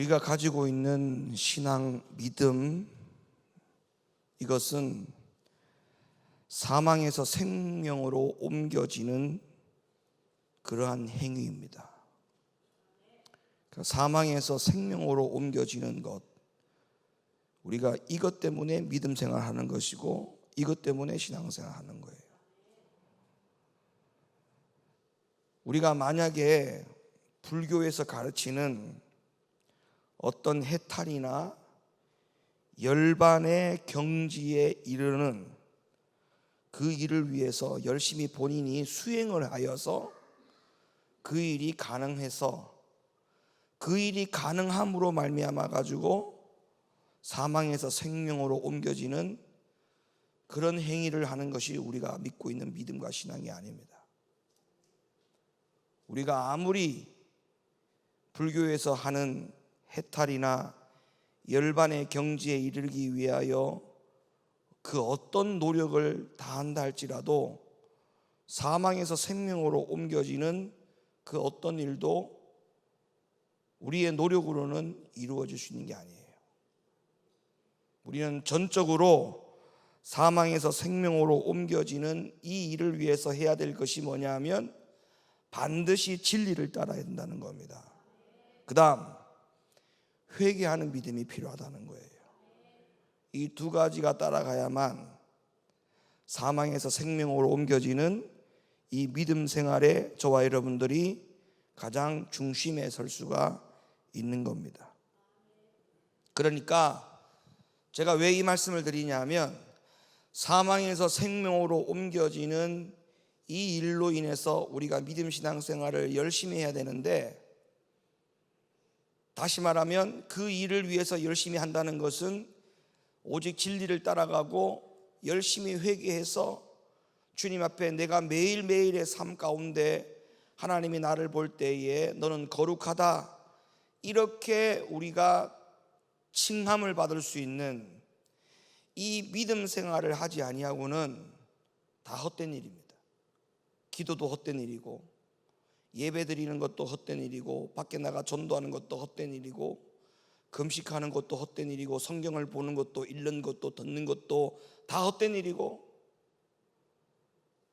우리가 가지고 있는 신앙, 믿음, 이것은 사망에서 생명으로 옮겨지는 그러한 행위입니다. 사망에서 생명으로 옮겨지는 것, 우리가 이것 때문에 믿음 생활하는 것이고 이것 때문에 신앙생활 하는 거예요. 우리가 만약에 불교에서 가르치는 어떤 해탈이나 열반의 경지에 이르는 그 일을 위해서 열심히 본인이 수행을 하여서 그 일이 가능해서 그 일이 가능함으로 말미암아 가지고 사망에서 생명으로 옮겨지는 그런 행위를 하는 것이 우리가 믿고 있는 믿음과 신앙이 아닙니다. 우리가 아무리 불교에서 하는 해탈이나 열반의 경지에 이르기 위하여 그 어떤 노력을 다한다 할지라도 사망에서 생명으로 옮겨지는 그 어떤 일도 우리의 노력으로는 이루어질 수 있는 게 아니에요. 우리는 전적으로 사망에서 생명으로 옮겨지는 이 일을 위해서 해야 될 것이 뭐냐 하면 반드시 진리를 따라야 된다는 겁니다. 그 다음 회개하는 믿음이 필요하다는 거예요. 이 두 가지가 따라가야만 사망에서 생명으로 옮겨지는 이 믿음 생활에 저와 여러분들이 가장 중심에 설 수가 있는 겁니다. 그러니까 제가 왜 이 말씀을 드리냐면 사망에서 생명으로 옮겨지는 이 일로 인해서 우리가 믿음 신앙생활을 열심히 해야 되는데, 다시 말하면 그 일을 위해서 열심히 한다는 것은 오직 진리를 따라가고 열심히 회개해서 주님 앞에 내가 매일매일의 삶 가운데 하나님이 나를 볼 때에 너는 거룩하다, 이렇게 우리가 칭함을 받을 수 있는 이 믿음 생활을 하지 아니하고는 다 헛된 일입니다. 기도도 헛된 일이고 예배 드리는 것도 헛된 일이고 밖에 나가 전도하는 것도 헛된 일이고 금식하는 것도 헛된 일이고 성경을 보는 것도 읽는 것도 듣는 것도 다 헛된 일이고,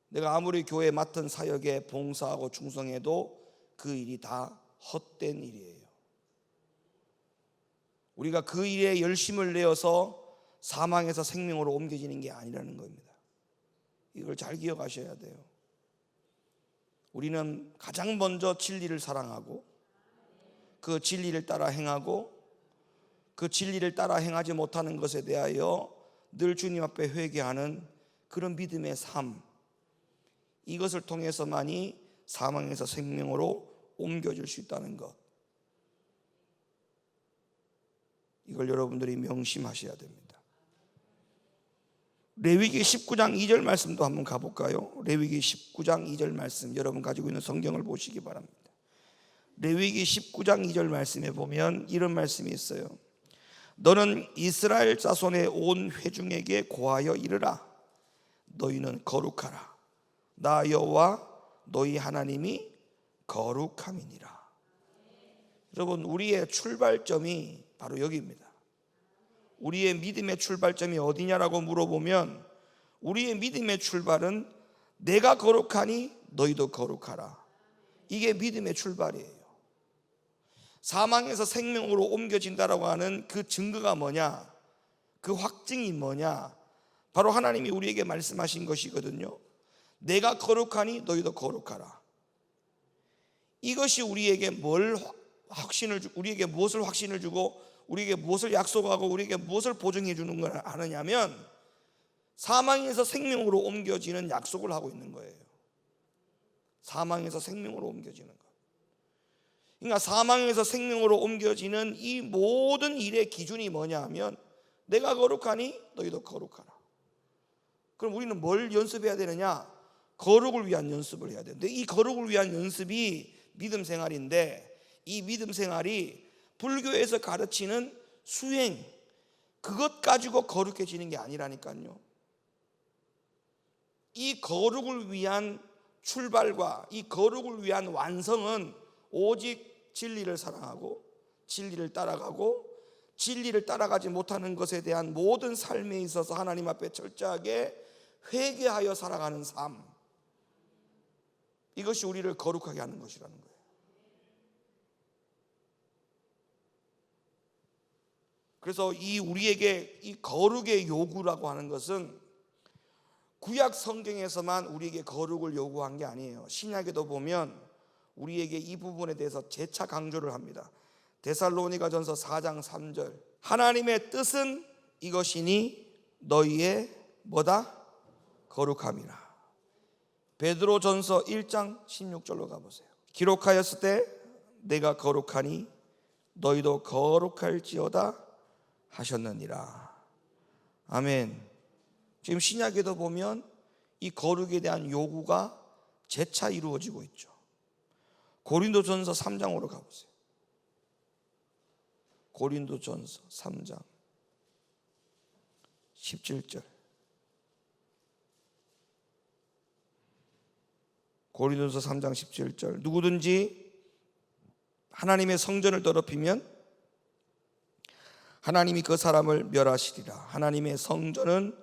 내가 아무리 교회 맡은 사역에 봉사하고 충성해도 그 일이 다 헛된 일이에요. 우리가 그 일에 열심을 내어서 사망에서 생명으로 옮겨지는 게 아니라는 겁니다. 이걸 잘 기억하셔야 돼요. 우리는 가장 먼저 진리를 사랑하고 그 진리를 따라 행하고 그 진리를 따라 행하지 못하는 것에 대하여 늘 주님 앞에 회개하는 그런 믿음의 삶, 이것을 통해서만이 사망에서 생명으로 옮겨질 수 있다는 것, 이걸 여러분들이 명심하셔야 됩니다. 레위기 19장 2절 말씀도 한번 가볼까요? 레위기 19장 2절 말씀, 여러분 가지고 있는 성경을 보시기 바랍니다. 레위기 19장 2절 말씀에 보면 이런 말씀이 있어요. 너는 이스라엘 자손의 온 회중에게 고하여 이르라. 너희는 거룩하라. 나 여호와 너희 하나님이 거룩함이니라. 여러분, 우리의 출발점이 바로 여기입니다. 우리의 믿음의 출발점이 어디냐라고 물어보면 우리의 믿음의 출발은 내가 거룩하니 너희도 거룩하라. 이게 믿음의 출발이에요. 사망에서 생명으로 옮겨진다라고 하는 그 증거가 뭐냐, 그 확증이 뭐냐, 바로 하나님이 우리에게 말씀하신 것이거든요. 내가 거룩하니 너희도 거룩하라. 이것이 우리에게 우리에게 무엇을 확신을 주고 우리에게 무엇을 약속하고 우리에게 무엇을 보증해 주는 걸 아느냐면 사망에서 생명으로 옮겨지는 약속을 하고 있는 거예요. 사망에서 생명으로 옮겨지는 것. 그러니까 사망에서 생명으로 옮겨지는 이 모든 일의 기준이 뭐냐 하면 내가 거룩하니 너희도 거룩하라. 그럼 우리는 뭘 연습해야 되느냐? 거룩을 위한 연습을 해야 되는데, 이 거룩을 위한 연습이 믿음 생활인데, 이 믿음 생활이 불교에서 가르치는 수행, 그것 가지고 거룩해지는 게 아니라니까요. 이 거룩을 위한 출발과 이 거룩을 위한 완성은 오직 진리를 사랑하고 진리를 따라가고 진리를 따라가지 못하는 것에 대한 모든 삶에 있어서 하나님 앞에 철저하게 회개하여 살아가는 삶, 이것이 우리를 거룩하게 하는 것이라는 거예요. 그래서 우리에게 이 거룩의 요구라고 하는 것은 구약 성경에서만 우리에게 거룩을 요구한 게 아니에요. 신약에도 보면 우리에게 이 부분에 대해서 재차 강조를 합니다. 데살로니가전서 4장 3절, 하나님의 뜻은 이것이니 너희의 뭐다? 거룩함이라. 베드로전서 1장 16절로 가보세요. 기록하였을 때 내가 거룩하니 너희도 거룩할지어다 하셨느니라. 아멘. 지금 신약에도 보면 이 거룩에 대한 요구가 재차 이루어지고 있죠. 고린도전서 3장으로 가보세요. 고린도전서 3장 17절. 고린도전서 3장 17절. 누구든지 하나님의 성전을 더럽히면 하나님이 그 사람을 멸하시리라. 하나님의 성전은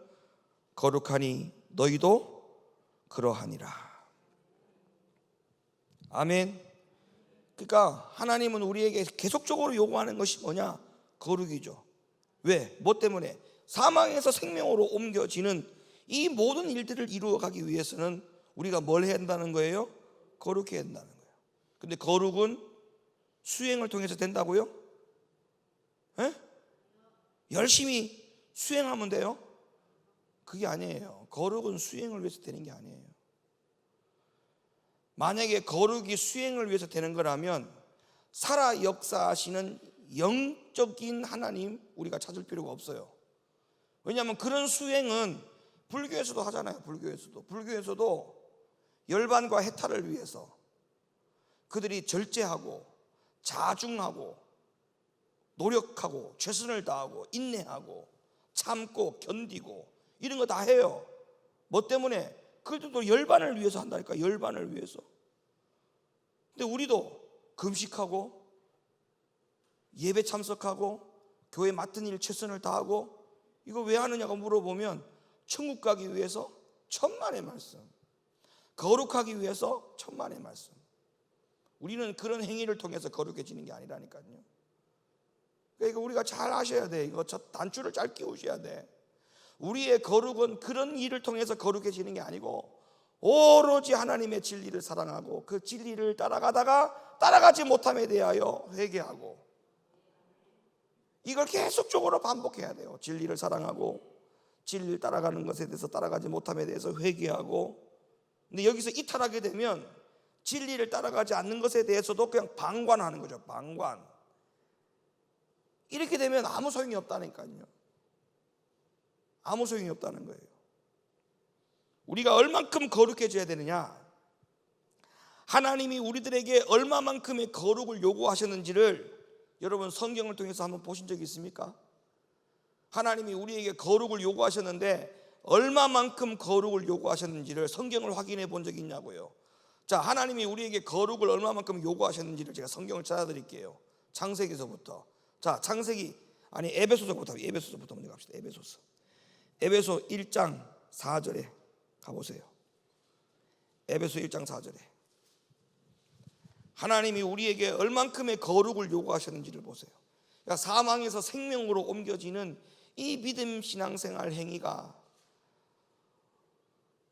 거룩하니 너희도 그러하니라. 아멘. 그러니까 하나님은 우리에게 계속적으로 요구하는 것이 뭐냐? 거룩이죠. 왜? 뭐 때문에? 사망에서 생명으로 옮겨지는 이 모든 일들을 이루어가기 위해서는 우리가 뭘 해야 한다는 거예요? 거룩해야 한다는 거예요. 근데 거룩은 수행을 통해서 된다고요? 에? 열심히 수행하면 돼요? 그게 아니에요. 거룩은 수행을 위해서 되는 게 아니에요. 만약에 거룩이 수행을 위해서 되는 거라면 살아 역사하시는 영적인 하나님 우리가 찾을 필요가 없어요. 왜냐하면 그런 수행은 불교에서도 하잖아요. 불교에서도 열반과 해탈을 위해서 그들이 절제하고 자중하고 노력하고 최선을 다하고 인내하고 참고 견디고 이런 거 다 해요. 뭐 때문에? 그들도 열반을 위해서 한다니까. 열반을 위해서. 근데 우리도 금식하고 예배 참석하고 교회 맡은 일 최선을 다하고 이거 왜 하느냐고 물어보면 천국 가기 위해서 천만의 말씀, 거룩하기 위해서 천만의 말씀. 우리는 그런 행위를 통해서 거룩해지는 게 아니라니까요. 그러니까 우리가 잘 아셔야 돼. 이거 저 단추를 잘 끼우셔야 돼. 우리의 거룩은 그런 일을 통해서 거룩해지는 게 아니고 오로지 하나님의 진리를 사랑하고 그 진리를 따라가다가 따라가지 못함에 대하여 회개하고, 이걸 계속적으로 반복해야 돼요. 진리를 사랑하고 진리를 따라가는 것에 대해서 따라가지 못함에 대해서 회개하고. 근데 여기서 이탈하게 되면 진리를 따라가지 않는 것에 대해서도 그냥 방관하는 거죠. 방관. 이렇게 되면 아무 소용이 없다니까요. 아무 소용이 없다는 거예요. 우리가 얼만큼 거룩해져야 되느냐? 하나님이 우리들에게 얼마만큼의 거룩을 요구하셨는지를 여러분 성경을 통해서 한번 보신 적이 있습니까? 하나님이 우리에게 거룩을 요구하셨는데 얼마만큼 거룩을 요구하셨는지를 성경을 확인해 본 적이 있냐고요. 자, 하나님이 우리에게 거룩을 얼마만큼 요구하셨는지를 제가 성경을 찾아드릴게요. 창세기서부터. 자, 에베소서부터 먼저 갑시다. 에베소 1장 4절에 가보세요. 에베소 1장 4절에 하나님이 우리에게 얼만큼의 거룩을 요구하셨는지를 보세요. 그러니까 사망에서 생명으로 옮겨지는 이 믿음 신앙생활 행위가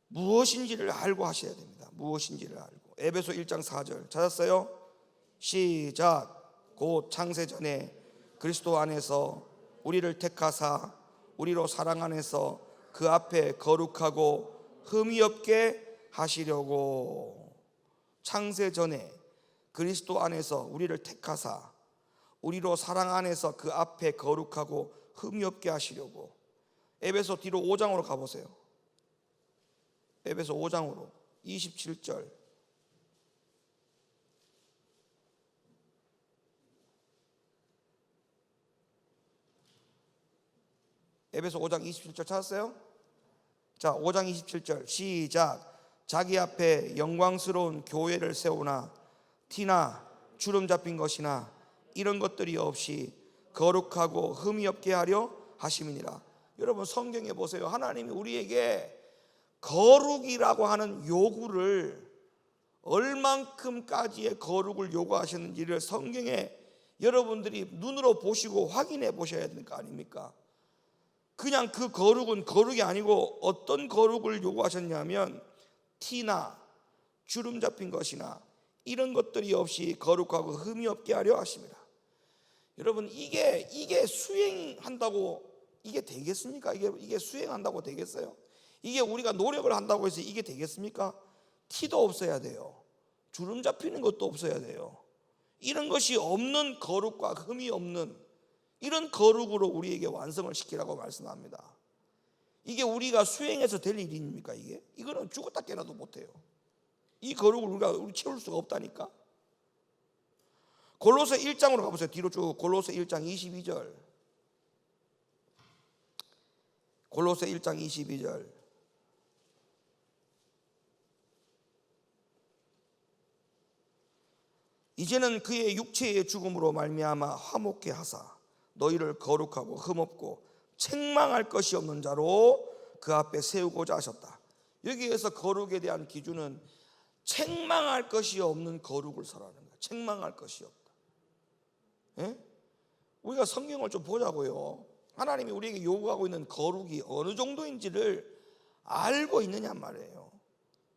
무엇인지를 알고 하셔야 됩니다. 무엇인지를 알고. 에베소 1장 4절 찾았어요? 시작. 곧 창세전에 그리스도 안에서 우리를 택하사 우리로 사랑 안에서 그 앞에 거룩하고 흠이 없게 하시려고. 창세전에 그리스도 안에서 우리를 택하사 우리로 사랑 안에서 그 앞에 거룩하고 흠이 없게 하시려고. 에베소 뒤로 5장으로 가보세요. 에베소 5장으로 27절. 에베소 5장 27절 찾았어요? 자, 5장 27절 시작. 자기 앞에 영광스러운 교회를 세우나 티나 주름 잡힌 것이나 이런 것들이 없이 거룩하고 흠이 없게 하려 하심이니라. 여러분 성경에 보세요. 하나님이 우리에게 거룩이라고 하는 요구를 얼만큼까지의 거룩을 요구하셨는지를 성경에 여러분들이 눈으로 보시고 확인해 보셔야 되는 거 아닙니까? 그냥 그 거룩은 거룩이 아니고 어떤 거룩을 요구하셨냐면 티나 주름 잡힌 것이나 이런 것들이 없이 거룩하고 흠이 없게 하려 하십니다. 여러분 이게 수행한다고 이게 되겠습니까? 이게 수행한다고 되겠어요? 이게 우리가 노력을 한다고 해서 이게 되겠습니까? 티도 없어야 돼요. 주름 잡히는 것도 없어야 돼요. 이런 것이 없는 거룩과 흠이 없는 이런 거룩으로 우리에게 완성을 시키라고 말씀합니다. 이게 우리가 수행해서 될 일입니까? 이거는 죽었다 깨나도 못해요. 이 거룩을 우리 채울 수가 없다니까. 골로새 1장으로 가보세요. 뒤로 쭉 골로새 1장 22절. 골로새 1장 22절. 이제는 그의 육체의 죽음으로 말미암아 화목케 하사 너희를 거룩하고 흠없고 책망할 것이 없는 자로 그 앞에 세우고자 하셨다. 여기에서 거룩에 대한 기준은 책망할 것이 없는 거룩을 설하는 거야. 책망할 것이 없다. 예? 우리가 성경을 좀 보자고요. 하나님이 우리에게 요구하고 있는 거룩이 어느 정도인지를 알고 있느냐 말이에요.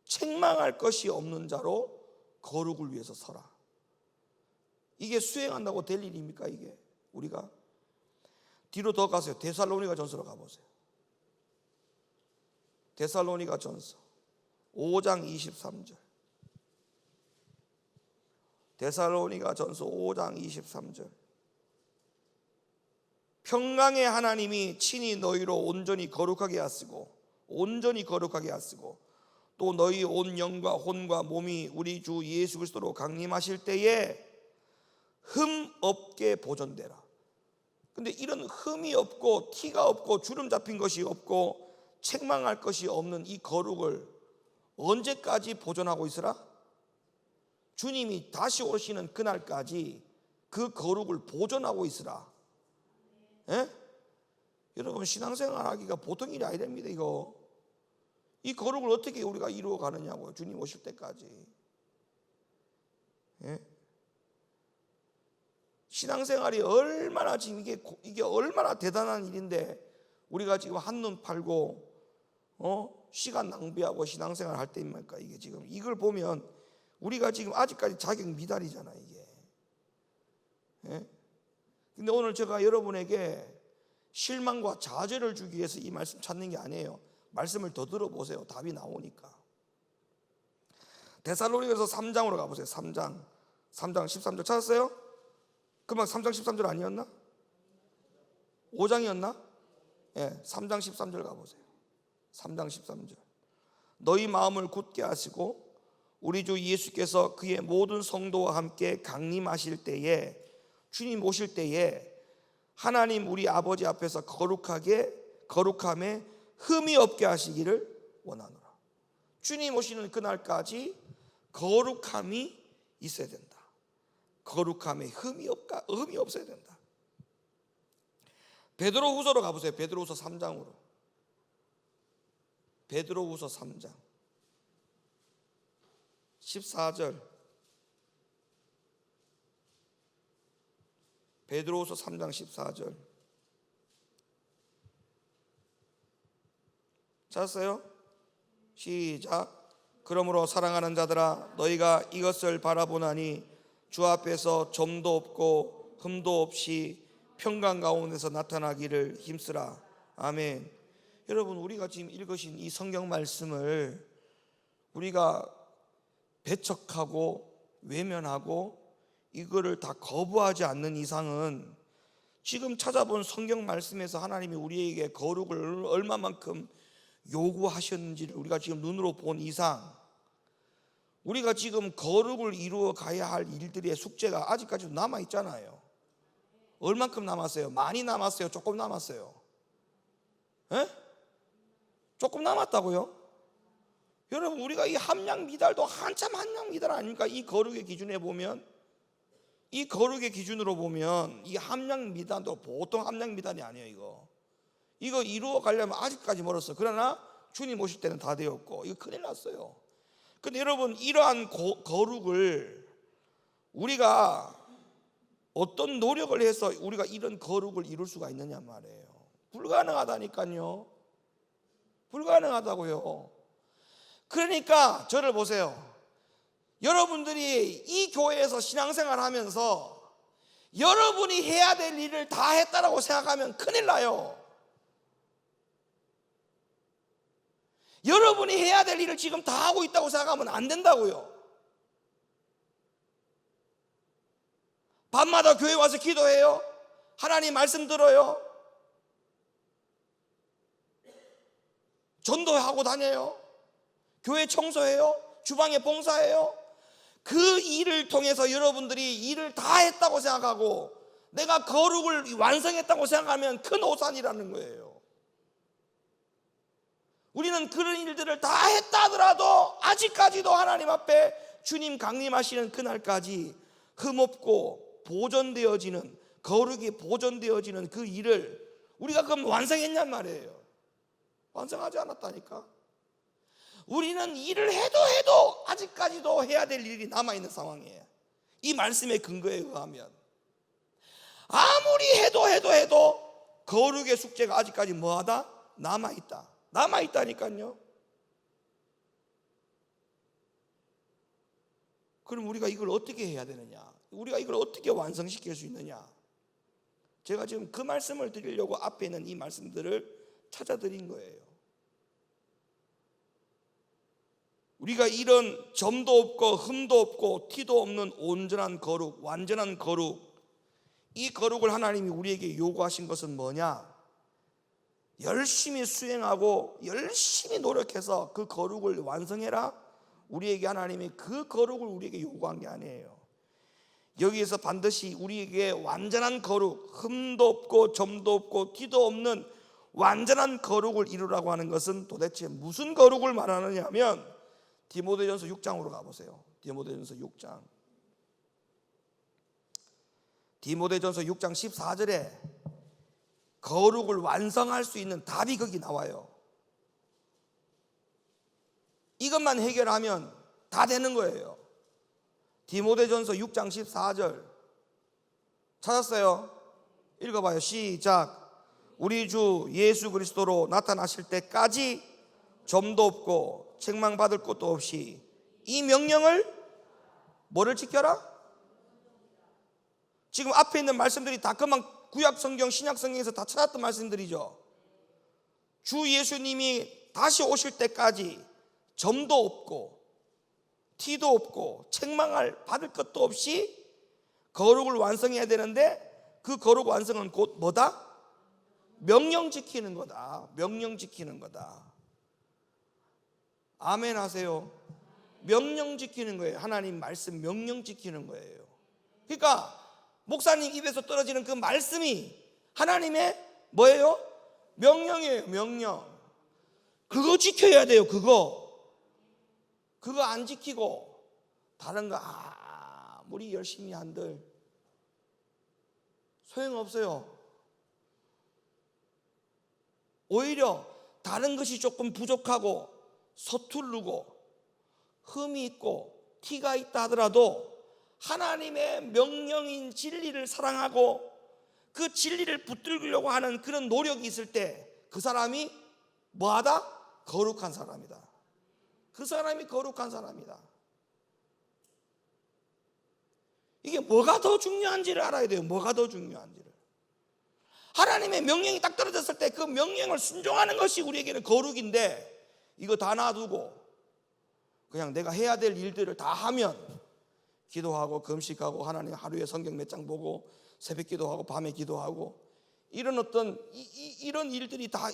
책망할 것이 없는 자로 거룩을 위해서 서라. 이게 수행한다고 될 일입니까? 이게 우리가 뒤로 더 가세요. 데살로니가 전서로 가보세요. 데살로니가 전서 5장 23절. 데살로니가 전서 5장 23절. 평강의 하나님이 친히 너희로 온전히 거룩하게 하시고 또 너희 온 영과 혼과 몸이 우리 주 예수 그리스도로 강림하실 때에 흠 없게 보존되라. 근데 이런 흠이 없고 티가 없고 주름 잡힌 것이 없고 책망할 것이 없는 이 거룩을 언제까지 보존하고 있으라? 주님이 다시 오시는 그날까지 그 거룩을 보존하고 있으라. 예? 여러분 신앙생활 하기가 보통 일이 아니 됩니다. 이 거룩을 어떻게 우리가 이루어 가느냐고요. 주님 오실 때까지. 예? 신앙생활이 얼마나 지금 이게 얼마나 대단한 일인데 우리가 지금 한눈 팔고 시간 낭비하고 신앙생활 할 때입니까? 이게 지금 이걸 보면 우리가 지금 아직까지 자격 미달이잖아 이게. 예? 근데 오늘 제가 여러분에게 실망과 좌절을 주기 위해서 이 말씀 찾는 게 아니에요. 말씀을 더 들어보세요. 답이 나오니까. 데살로니가서 3장으로 가보세요. 3장 13절 찾았어요? 금방 3장 13절 아니었나? 5장이었나? 예, 3장 13절 가보세요. 3장 13절. 너희 마음을 굳게 하시고 우리 주 예수께서 그의 모든 성도와 함께 강림하실 때에 주님 오실 때에 하나님 우리 아버지 앞에서 거룩함에 흠이 없게 하시기를 원하노라. 주님 오시는 그날까지 거룩함이 있어야 된다. 거룩함에 흠이 없어야 된다. 베드로후서로 가보세요. 베드로후서 3장으로. 베드로후서 3장 14절. 베드로후서 3장 14절. 찾았어요? 시작. 그러므로 사랑하는 자들아 너희가 이것을 바라보나니 주 앞에서 점도 없고 흠도 없이 평강 가운데서 나타나기를 힘쓰라. 아멘. 여러분 우리가 지금 읽으신 이 성경 말씀을 우리가 배척하고 외면하고 이거를 다 거부하지 않는 이상은 지금 찾아본 성경 말씀에서 하나님이 우리에게 거룩을 얼마만큼 요구하셨는지를 우리가 지금 눈으로 본 이상 우리가 지금 거룩을 이루어 가야 할 일들의 숙제가 아직까지도 남아 있잖아요. 얼만큼 남았어요? 많이 남았어요? 조금 남았어요? 에? 조금 남았다고요? 여러분 우리가 이 함량 미달도 한참 함량 미달 아닙니까? 이 거룩의 기준에 보면 이 거룩의 기준으로 보면 이 함량 미단도 보통 함량 미단이 아니에요. 이거 이루어 가려면 아직까지 멀었어. 그러나 주님 오실 때는 다 되었고, 이거 큰일 났어요. 근데 여러분, 이러한 거룩을 우리가 어떤 노력을 해서 우리가 이런 거룩을 이룰 수가 있느냐 말이에요. 불가능하다니까요. 불가능하다고요. 그러니까 저를 보세요. 여러분들이 이 교회에서 신앙생활 하면서 여러분이 해야 될 일을 다 했다라고 생각하면 큰일 나요. 여러분이 해야 될 일을 지금 다 하고 있다고 생각하면 안 된다고요. 밤마다 교회 와서 기도해요? 하나님 말씀 들어요? 전도하고 다녀요? 교회 청소해요? 주방에 봉사해요? 그 일을 통해서 여러분들이 일을 다 했다고 생각하고 내가 거룩을 완성했다고 생각하면 큰 오산이라는 거예요. 우리는 그런 일들을 다 했다 하더라도 아직까지도 하나님 앞에 주님 강림하시는 그날까지 흠없고 보존되어지는, 거룩이 보존되어지는 그 일을 우리가 그럼 완성했냔 말이에요. 완성하지 않았다니까. 우리는 일을 해도 아직까지도 해야 될 일이 남아있는 상황이에요. 이 말씀의 근거에 의하면 아무리 해도 거룩의 숙제가 아직까지 뭐하다? 남아있다니까요. 그럼 우리가 이걸 어떻게 해야 되느냐? 우리가 이걸 어떻게 완성시킬 수 있느냐? 제가 지금 그 말씀을 드리려고 앞에 있는 이 말씀들을 찾아드린 거예요. 우리가 이런 점도 없고 흠도 없고 티도 없는 온전한 거룩, 완전한 거룩, 이 거룩을 하나님이 우리에게 요구하신 것은 뭐냐? 열심히 수행하고 열심히 노력해서 그 거룩을 완성해라. 우리에게 하나님이 그 거룩을 우리에게 요구한 게 아니에요. 여기에서 반드시 우리에게 완전한 거룩, 흠도 없고 점도 없고 티도 없는 완전한 거룩을 이루라고 하는 것은 도대체 무슨 거룩을 말하느냐 하면 디모데전서 6장으로 가보세요. 디모데전서 6장. 디모데전서 6장 14절에 거룩을 완성할 수 있는 답이 거기 나와요. 이것만 해결하면 다 되는 거예요. 디모데전서 6장 14절 찾았어요? 읽어봐요. 시작. 우리 주 예수 그리스도로 나타나실 때까지 점도 없고 책망받을 것도 없이 이 명령을 뭐를 지켜라? 지금 앞에 있는 말씀들이 다 그만 구약 성경, 신약 성경에서 다 찾았던 말씀들이죠. 주 예수님이 다시 오실 때까지 점도 없고 티도 없고 책망을 받을 것도 없이 거룩을 완성해야 되는데 그 거룩 완성은 곧 뭐다? 명령 지키는 거다. 명령 지키는 거다. 아멘 하세요. 명령 지키는 거예요. 하나님 말씀 명령 지키는 거예요. 그러니까 목사님 입에서 떨어지는 그 말씀이 하나님의 뭐예요? 명령이에요. 명령. 그거 지켜야 돼요. 그거 안 지키고 다른 거 아무리 열심히 한들 소용없어요. 오히려 다른 것이 조금 부족하고 서투르고 흠이 있고 티가 있다 하더라도 하나님의 명령인 진리를 사랑하고 그 진리를 붙들려고 하는 그런 노력이 있을 때 그 사람이 뭐하다? 거룩한 사람이다. 그 사람이 거룩한 사람이다. 이게 뭐가 더 중요한지를 알아야 돼요. 뭐가 더 중요한지를. 하나님의 명령이 딱 떨어졌을 때 그 명령을 순종하는 것이 우리에게는 거룩인데 이거 다 놔두고 그냥 내가 해야 될 일들을 다 하면 기도하고 금식하고 하나님 하루에 성경 몇 장 보고 새벽 기도하고 밤에 기도하고 이런 어떤 이런 일들이 다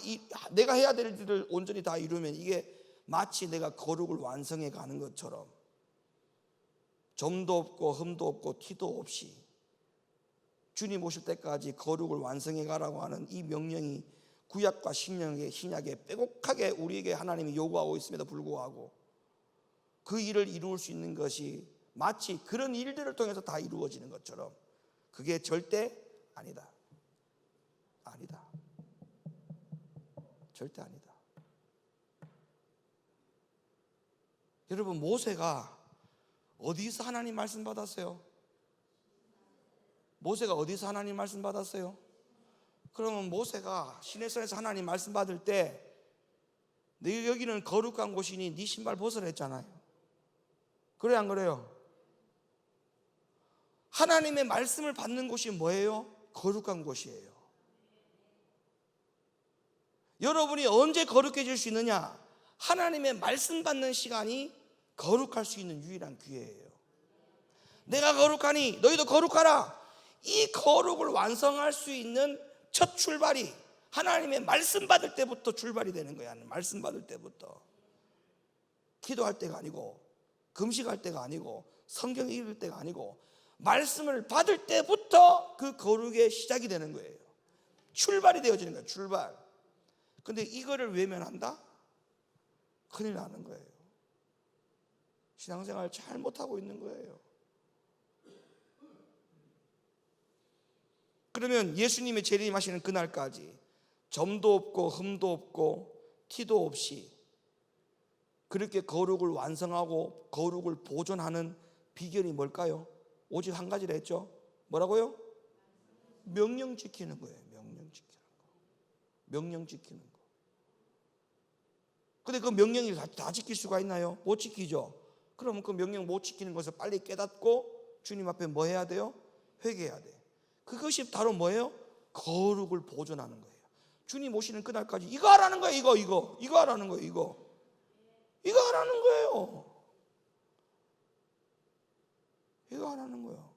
내가 해야 될 일들을 온전히 다 이루면 이게 마치 내가 거룩을 완성해 가는 것처럼 점도 없고 흠도 없고 티도 없이 주님 오실 때까지 거룩을 완성해 가라고 하는 이 명령이 구약과 신약에 빼곡하게 우리에게 하나님이 요구하고 있음에도 불구하고 그 일을 이룰 수 있는 것이 마치 그런 일들을 통해서 다 이루어지는 것처럼 그게 절대 아니다. 아니다. 절대 아니다. 여러분, 모세가 어디서 하나님 말씀 받았어요? 모세가 어디서 하나님 말씀 받았어요? 그러면 모세가 시내산에서 하나님 말씀 받을 때 너 여기는 거룩한 곳이니 네 신발 벗으라 했잖아요. 그래 안 그래요? 하나님의 말씀을 받는 곳이 뭐예요? 거룩한 곳이에요. 여러분이 언제 거룩해질 수 있느냐? 하나님의 말씀 받는 시간이 거룩할 수 있는 유일한 기회예요. 내가 거룩하니 너희도 거룩하라. 이 거룩을 완성할 수 있는 첫 출발이 하나님의 말씀 받을 때부터 출발이 되는 거야. 말씀 받을 때부터. 기도할 때가 아니고, 금식할 때가 아니고, 성경 읽을 때가 아니고, 말씀을 받을 때부터 그 거룩의 시작이 되는 거예요. 출발이 되어지는 거예요. 출발. 근데 이거를 외면한다? 큰일 나는 거예요. 신앙생활 잘 못하고 있는 거예요. 그러면 예수님의 재림하시는 그날까지 점도 없고 흠도 없고 티도 없이 그렇게 거룩을 완성하고 거룩을 보존하는 비결이 뭘까요? 오직 한 가지라 했죠. 뭐라고요? 명령 지키는 거예요. 명령 지키는 거. 명령 지키는 거. 근데 그 명령을 다 지킬 수가 있나요? 못 지키죠. 그러면 그 명령 못 지키는 것을 빨리 깨닫고 주님 앞에 뭐 해야 돼요? 회개해야 돼. 그것이 바로 뭐예요? 거룩을 보존하는 거예요. 주님 오시는 그날까지 이거 하라는 거예요. 이거 하라는 거예요. 이거 하라는 거예요. 이거 하라는 거예요.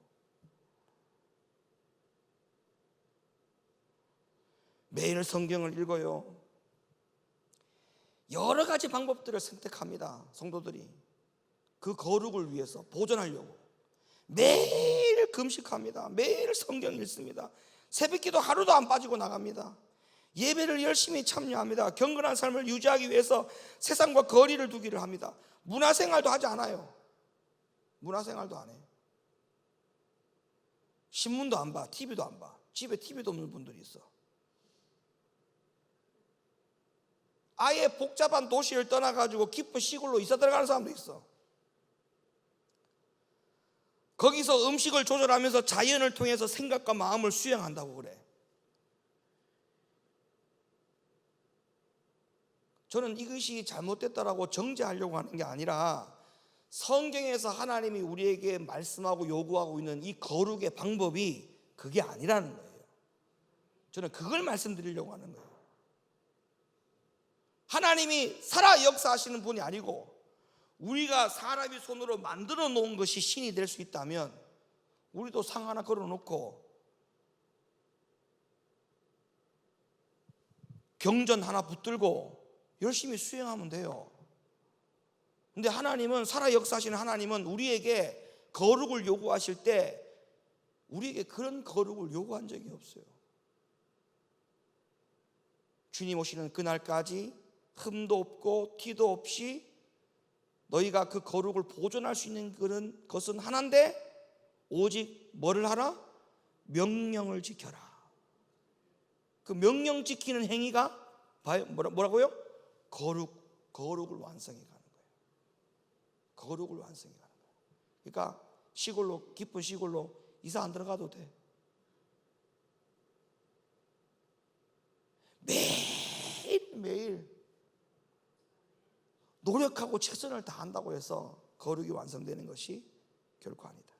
매일 성경을 읽어요. 여러 가지 방법들을 선택합니다. 성도들이 그 거룩을 위해서 보존하려고 매일 금식합니다. 매일 성경 읽습니다. 새벽기도 하루도 안 빠지고 나갑니다. 예배를 열심히 참여합니다. 경건한 삶을 유지하기 위해서 세상과 거리를 두기를 합니다. 문화생활도 하지 않아요. 문화생활도 안 해요. 신문도 안 봐. TV도 안 봐. 집에 TV도 없는 분들이 있어. 아예 복잡한 도시를 떠나가지고 깊은 시골로 이사 들어가는 사람도 있어. 거기서 음식을 조절하면서 자연을 통해서 생각과 마음을 수양한다고 그래. 저는 이것이 잘못됐다라고 정죄하려고 하는 게 아니라 성경에서 하나님이 우리에게 말씀하고 요구하고 있는 이 거룩의 방법이 그게 아니라는 거예요. 저는 그걸 말씀드리려고 하는 거예요. 하나님이 살아 역사하시는 분이 아니고 우리가 사람이 손으로 만들어 놓은 것이 신이 될 수 있다면 우리도 상 하나 걸어놓고 경전 하나 붙들고 열심히 수행하면 돼요. 근데 하나님은, 살아 역사하시는 하나님은 우리에게 거룩을 요구하실 때 우리에게 그런 거룩을 요구한 적이 없어요. 주님 오시는 그날까지 흠도 없고 티도 없이 너희가 그 거룩을 보존할 수 있는 그런 것은 하나인데 오직 뭐를 하라? 명령을 지켜라. 그 명령 지키는 행위가 뭐라고요? 거룩을 완성해 가는 거예요. 거룩을 완성해 가는 거예요. 그러니까 시골로, 깊은 시골로 이사 안 들어가도 돼. 매일 노력하고 최선을 다한다고 해서 거룩이 완성되는 것이 결코 아니다.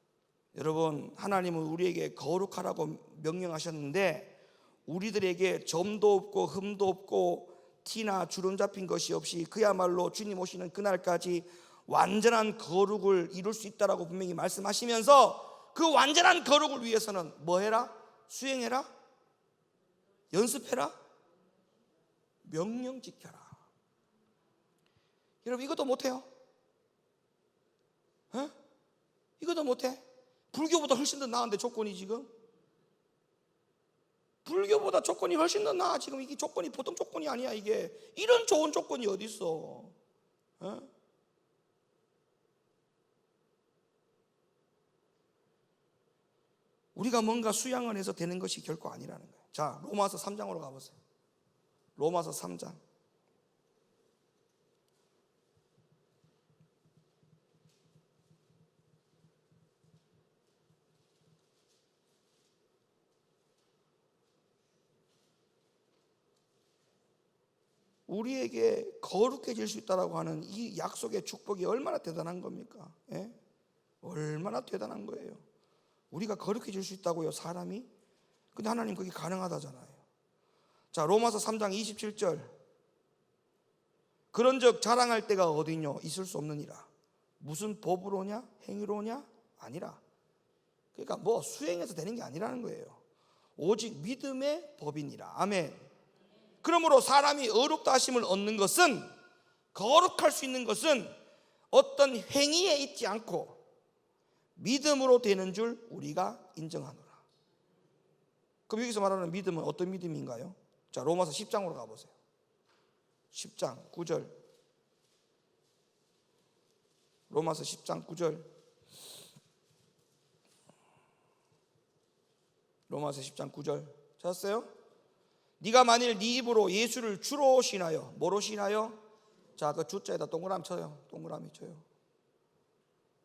여러분, 하나님은 우리에게 거룩하라고 명령하셨는데 우리들에게 점도 없고 흠도 없고 티나 주름 잡힌 것이 없이 그야말로 주님 오시는 그날까지 완전한 거룩을 이룰 수 있다라고 분명히 말씀하시면서 그 완전한 거룩을 위해서는 뭐 해라? 수행해라? 연습해라? 명령 지켜라. 여러분, 이것도 못해요? 이것도 못해? 불교보다 훨씬 더 나은데 조건이 지금? 불교보다 조건이 훨씬 더 나아. 지금 이게 조건이 보통 조건이 아니야. 이게 이런 좋은 조건이 어디 있어? 우리가 뭔가 수양을 해서 되는 것이 결코 아니라는 거예요. 자, 로마서 3장으로 가보세요. 로마서 3장. 우리에게 거룩해질 수 있다라고 하는 이 약속의 축복이 얼마나 대단한 겁니까? 예? 얼마나 대단한 거예요. 우리가 거룩해질 수 있다고요, 사람이? 근데 하나님 그게 가능하다잖아요. 자, 로마서 3장 27절. 그런즉 자랑할 때가 어디뇨? 있을 수 없느니라. 무슨 법으로냐? 행위로냐? 아니라. 그러니까 뭐 수행해서 되는 게 아니라는 거예요. 오직 믿음의 법이니라. 아멘. 그러므로 사람이 의롭다 하심을 얻는 것은, 거룩할 수 있는 것은 어떤 행위에 있지 않고 믿음으로 되는 줄 우리가 인정하노라. 그럼 여기서 말하는 믿음은 어떤 믿음인가요? 자, 로마서 10장으로 가보세요. 10장 9절. 로마서 10장 9절. 로마서 10장 9절 찾았어요? 네가 만일 네 입으로 예수를 주로 신하여, 뭐로 신하여? 자, 그 주자에다 동그라미 쳐요. 동그라미 쳐요.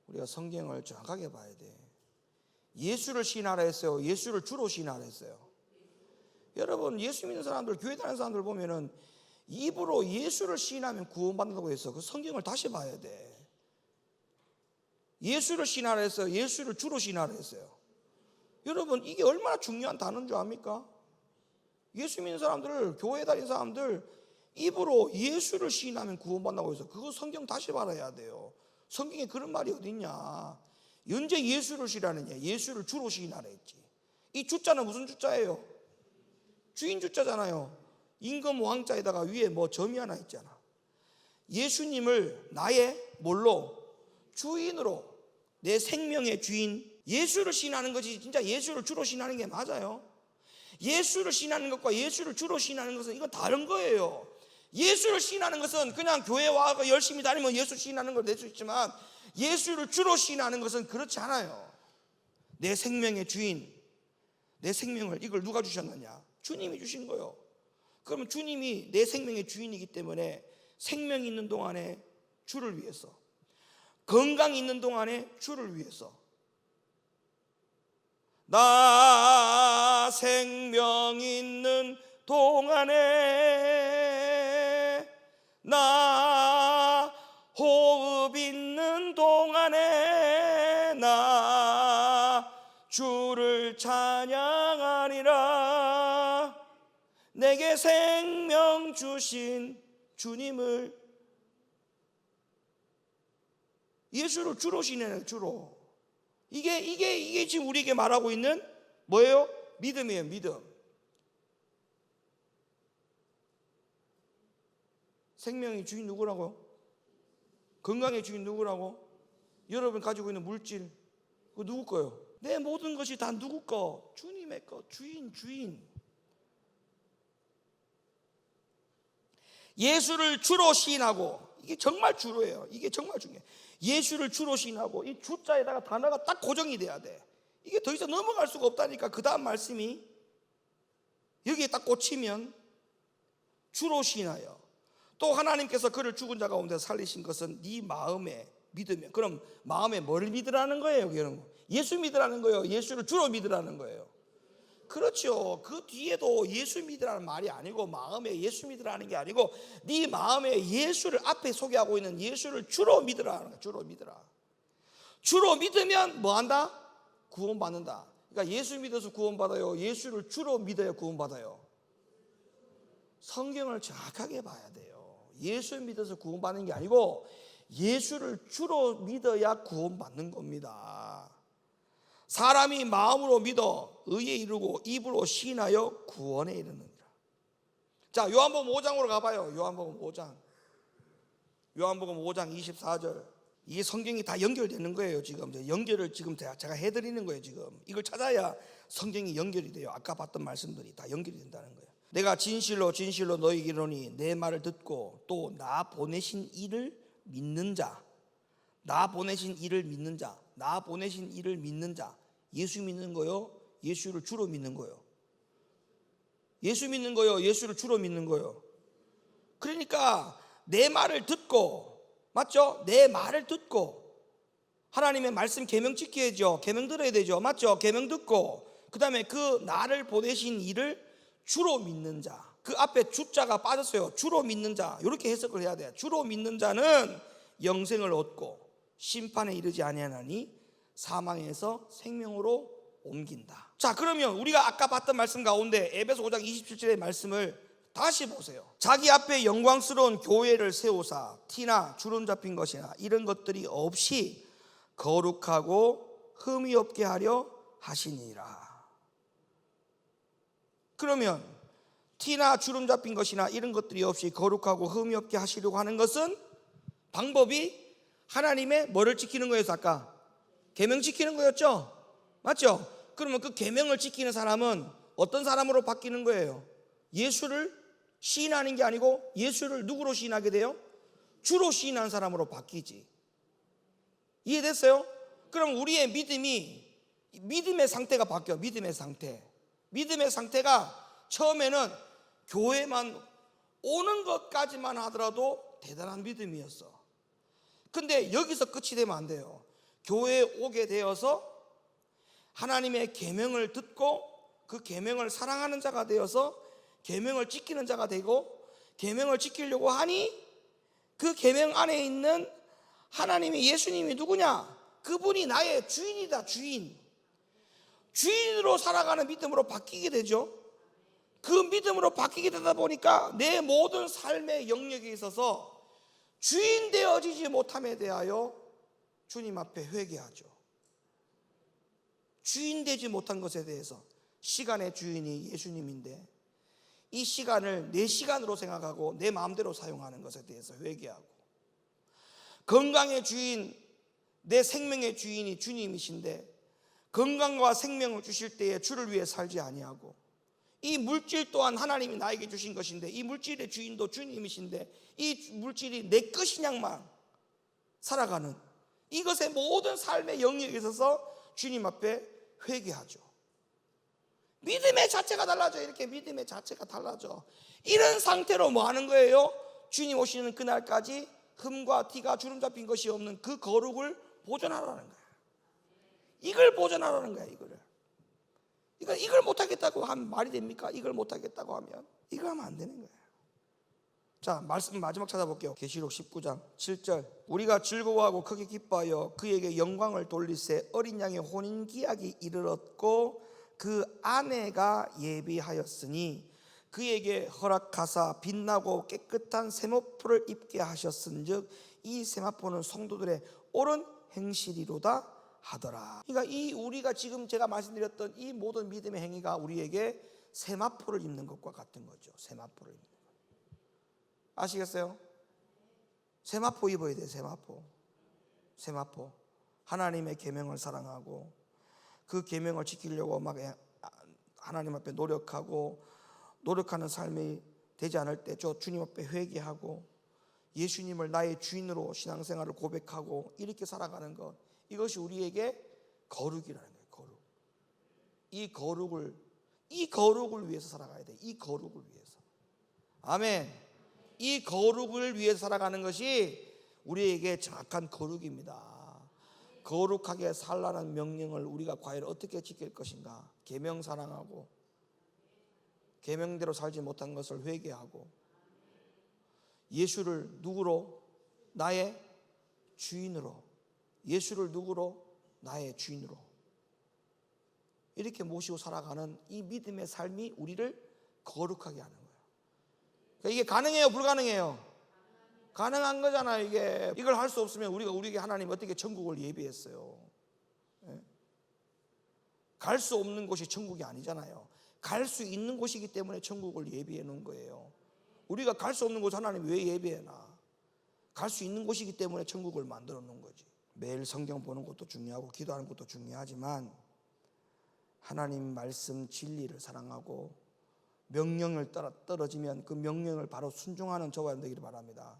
우리가 성경을 정확하게 봐야 돼. 예수를 신하라 했어요? 예수를 주로 신하라 했어요? 여러분, 예수 믿는 사람들, 교회 다니는 사람들 보면은 입으로 예수를 신하면 구원받는다고 해서 그 성경을 다시 봐야 돼. 예수를 신하라 했어요? 예수를 주로 신하라 했어요? 여러분, 이게 얼마나 중요한 단어인 줄 압니까? 예수 믿는 사람들, 교회 다니는 사람들 입으로 예수를 시인하면 구원받는다고 해서 그거 성경 다시 봐야 돼요. 성경에 그런 말이 어디 있냐. 언제 예수를 시인하느냐. 예수를 주로 시인하라 했지. 이 주자는 무슨 주자예요? 주인 주자잖아요. 임금 왕자에다가 위에 뭐 점이 하나 있잖아. 예수님을 나의 뭘로? 주인으로, 내 생명의 주인, 예수를 시인하는 것이 진짜 예수를 주로 시인하는 게 맞아요. 예수를 신하는 것과 예수를 주로 신하는 것은 이건 다른 거예요. 예수를 신하는 것은 그냥 교회 와서 열심히 다니면 예수 신하는 걸 낼 수 있지만, 예수를 주로 신하는 것은 그렇지 않아요. 내 생명의 주인, 내 생명을, 이걸 누가 주셨느냐? 주님이 주신 거예요. 그러면 주님이 내 생명의 주인이기 때문에 생명이 있는 동안에 주를 위해서, 건강이 있는 동안에 주를 위해서, 나 생명 있는 동안에, 나 호흡 있는 동안에 나 주를 찬양하리라. 내게 생명 주신 주님을, 예수를 주로 신해요. 주로. 이게 지금 우리에게 말하고 있는 뭐예요? 믿음이에요. 믿음. 생명의 주인 누구라고요? 건강의 주인 누구라고? 여러분 가지고 있는 물질, 그거 누구 거예요? 내 모든 것이 다 누구 거? 주님의 거. 주인. 예수를 주로 시인하고, 이게 정말 주로예요. 이게 정말 중요해요. 예수를 주로 시인하고, 이 주자에다가 단어가 딱 고정이 돼야 돼. 이게 더 이상 넘어갈 수가 없다니까. 그 다음 말씀이 여기에 딱 꽂히면 주로 시인하여, 또 하나님께서 그를 죽은 자 가운데 살리신 것은 네 마음의 믿으며. 그럼 마음에 뭘 믿으라는 거예요? 예수 믿으라는 거예요? 예수를 주로 믿으라는 거예요? 그렇죠. 그 뒤에도 예수 믿으라는 말이 아니고, 마음에 예수 믿으라는 게 아니고, 네 마음에 예수를 앞에 소개하고 있는 예수를 주로 믿으라는 거예요. 주로 믿으라. 주로 믿으면 뭐 한다? 구원받는다. 그러니까 예수 믿어서 구원받아요? 예수를 주로 믿어야 구원받아요? 성경을 정확하게 봐야 돼요. 예수 믿어서 구원받는 게 아니고 예수를 주로 믿어야 구원받는 겁니다. 사람이 마음으로 믿어 의에 이르고 입으로 시인하여 구원에 이르느니라. 자, 요한복음 5장으로 가봐요. 요한복음 5장 24절. 이게 성경이 다 연결되는 거예요. 지금 연결을 지금 제가 해드리는 거예요. 지금 이걸 찾아야 성경이 연결이 돼요. 아까 봤던 말씀들이 다 연결이 된다는 거예요. 내가 진실로 너희에게 이르노니 내 말을 듣고 또 나 보내신 이를 믿는 자, 나 보내신 이를 믿는 자, 예수 믿는 거요. 예수를 주로 믿는 거예요. 예수 믿는 거예요. 예수를 주로 믿는 거예요. 그러니까 내 말을 듣고, 맞죠? 내 말을 듣고 하나님의 말씀 계명 지켜야죠. 계명 들어야 되죠. 맞죠? 계명 듣고 그 다음에 그 나를 보내신 이를 주로 믿는 자. 그 앞에 주자가 빠졌어요. 주로 믿는 자. 이렇게 해석을 해야 돼요. 주로 믿는 자는 영생을 얻고 심판에 이르지 아니하나니 사망에서 생명으로 옮긴다. 자, 그러면 우리가 아까 봤던 말씀 가운데 에베소 5장 27절의 말씀을 다시 보세요. 자기 앞에 영광스러운 교회를 세우사 티나 주름 잡힌 것이나 이런 것들이 없이 거룩하고 흠이 없게 하려 하시니라. 그러면 티나 주름 잡힌 것이나 이런 것들이 없이 거룩하고 흠이 없게 하시려고 하는 것은 방법이 하나님의 뭐를 지키는 거였어? 아까 계명 지키는 거였죠? 맞죠? 그러면 그 계명을 지키는 사람은 어떤 사람으로 바뀌는 거예요? 예수를 시인하는 게 아니고 예수를 누구로 시인하게 돼요? 주로 시인하는 사람으로 바뀌지. 이해됐어요? 그럼 우리의 믿음이 믿음의 상태가 바뀌어. 믿음의 상태. 믿음의 상태가 처음에는 교회만 오는 것까지만 하더라도 대단한 믿음이었어. 근데 여기서 끝이 되면 안 돼요. 교회에 오게 되어서 하나님의 계명을 듣고 그 계명을 사랑하는 자가 되어서 계명을 지키는 자가 되고 계명을 지키려고 하니 그 계명 안에 있는 하나님의 예수님이 누구냐? 그분이 나의 주인이다. 주인으로 살아가는 믿음으로 바뀌게 되죠. 그 믿음으로 바뀌게 되다 보니까 내 모든 삶의 영역에 있어서 주인 되어지지 못함에 대하여 주님 앞에 회개하죠. 주인 되지 못한 것에 대해서 시간의 주인이 예수님인데 이 시간을 내 시간으로 생각하고 내 마음대로 사용하는 것에 대해서 회개하고, 건강의 주인, 내 생명의 주인이 주님이신데 건강과 생명을 주실 때에 주를 위해 살지 아니하고, 이 물질 또한 하나님이 나에게 주신 것인데 이 물질의 주인도 주님이신데 이 물질이 내 것이냐만 살아가는 이것의 모든 삶의 영역에 있어서 주님 앞에 회개하죠. 믿음의 자체가 달라져. 이렇게 믿음의 자체가 달라져. 이런 상태로 뭐 하는 거예요? 주님 오시는 그날까지 흠과 티가 주름 잡힌 것이 없는 그 거룩을 보존하라는 거야. 이걸 보존하라는 거야. 이걸 못하겠다고 하면 말이 됩니까? 이걸 못하겠다고 하면 이거 하면 안 되는 거야. 자, 말씀 마지막 찾아볼게요. 계시록 19장 7절. 우리가 즐거워하고 크게 기뻐하여 그에게 영광을 돌리세 어린 양의 혼인기약이 이르렀고 그 아내가 예비하였으니 그에게 허락하사 빛나고 깨끗한 세마포를 입게 하셨은즉 이 세마포는 성도들의 옳은 행실이로다 하더라. 그러니까 이 우리가 지금 제가 말씀드렸던 이 모든 믿음의 행위가 우리에게 세마포를 입는 것과 같은 거죠. 세마포를 입는 것. 아시겠어요? 세마포 입어야 돼요. 세마포. 하나님의 계명을 사랑하고 그 계명을 지키려고 막 하나님 앞에 노력하는 삶이 되지 않을 때 저 주님 앞에 회개하고 예수님을 나의 주인으로 신앙생활을 고백하고 이렇게 살아가는 것, 이것이 우리에게 거룩이라는 거예요. 거룩. 이 거룩을 위해서 살아가야 돼. 이 거룩을 위해서. 아멘. 이 거룩을 위해서 살아가는 것이 우리에게 정확한 거룩입니다. 거룩하게 살라는 명령을 우리가 과연 어떻게 지킬 것인가? 계명 사랑하고 계명대로 살지 못한 것을 회개하고 예수를 누구로? 나의 주인으로. 예수를 누구로? 나의 주인으로. 이렇게 모시고 살아가는 이 믿음의 삶이 우리를 거룩하게 하는 거예요. 그러니까 이게 가능해요? 불가능해요? 가능한 거잖아요. 이걸 할 수 없으면 우리에게 하나님 어떻게 천국을 예비했어요? 갈 수 없는 곳이 천국이 아니잖아요. 갈 수 있는 곳이기 때문에 천국을 예비해 놓은 거예요. 우리가 갈 수 없는 곳 하나님 왜 예비해놔? 갈 수 있는 곳이기 때문에 천국을 만들어 놓은 거지. 매일 성경 보는 것도 중요하고 기도하는 것도 중요하지만 하나님 말씀 진리를 사랑하고 명령을 떨어지면 그 명령을 바로 순종하는 저와 되기를 바랍니다.